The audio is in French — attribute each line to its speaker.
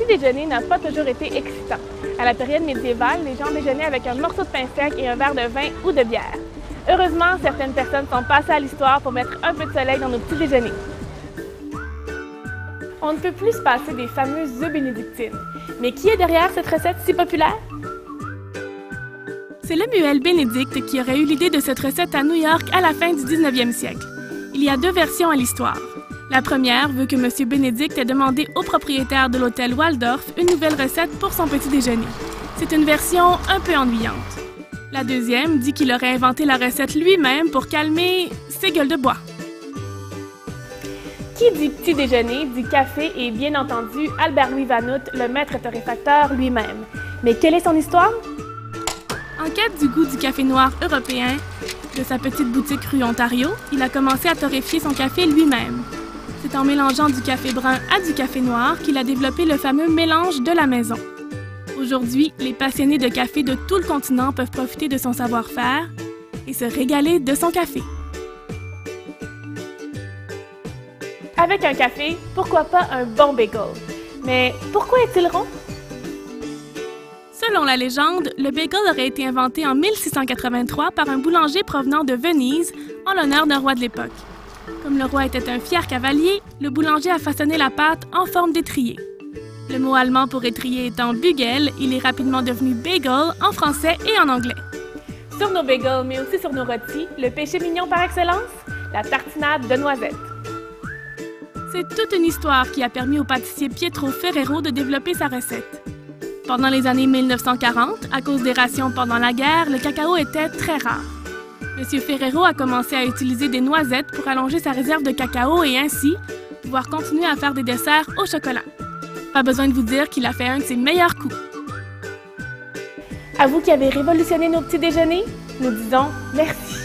Speaker 1: petit déjeuner n'a pas toujours été excitant. À la période médiévale, les gens déjeunaient avec un morceau de pain sec et un verre de vin ou de bière. Heureusement, certaines personnes sont passées à l'histoire pour mettre un peu de soleil dans nos petits déjeuners. On ne peut plus se passer des fameuses œufs bénédictines. Mais qui est derrière cette recette si populaire?
Speaker 2: C'est Lemuel Bénédicte qui aurait eu l'idée de cette recette à New York à la fin du 19e siècle. Il y a deux versions à l'histoire. La première veut que M. Bénédicte ait demandé au propriétaire de l'hôtel Waldorf une nouvelle recette pour son petit déjeuner. C'est une version un peu ennuyante. La deuxième dit qu'il aurait inventé la recette lui-même pour calmer ses gueules de bois.
Speaker 1: Qui dit petit déjeuner dit café et bien entendu Albert-Louis Vanout, le maître torréfacteur lui-même. Mais quelle est son histoire?
Speaker 2: En quête du goût du café noir européen, de sa petite boutique rue Ontario, il a commencé à torréfier son café lui-même. C'est en mélangeant du café brun à du café noir qu'il a développé le fameux mélange de la maison. Aujourd'hui, les passionnés de café de tout le continent peuvent profiter de son savoir-faire et se régaler de son café.
Speaker 1: Avec un café, pourquoi pas un bon bagel? Mais pourquoi est-il rond?
Speaker 2: Selon la légende, le bagel aurait été inventé en 1683 par un boulanger provenant de Venise en l'honneur d'un roi de l'époque. Comme le roi était un fier cavalier, le boulanger a façonné la pâte en forme d'étrier. Le mot allemand pour étrier étant Bügel, il est rapidement devenu bagel en français et en anglais.
Speaker 1: Sur nos bagels, mais aussi sur nos rôtis, le péché mignon par excellence, la tartinade de noisettes.
Speaker 2: C'est toute une histoire qui a permis au pâtissier Pietro Ferrero de développer sa recette. Pendant les années 1940, à cause des rations pendant la guerre, le cacao était très rare. M. Ferrero a commencé à utiliser des noisettes pour allonger sa réserve de cacao et ainsi pouvoir continuer à faire des desserts au chocolat. Pas besoin de vous dire qu'il a fait un de ses meilleurs coups.
Speaker 1: À vous qui avez révolutionné nos petits déjeuners, nous disons merci.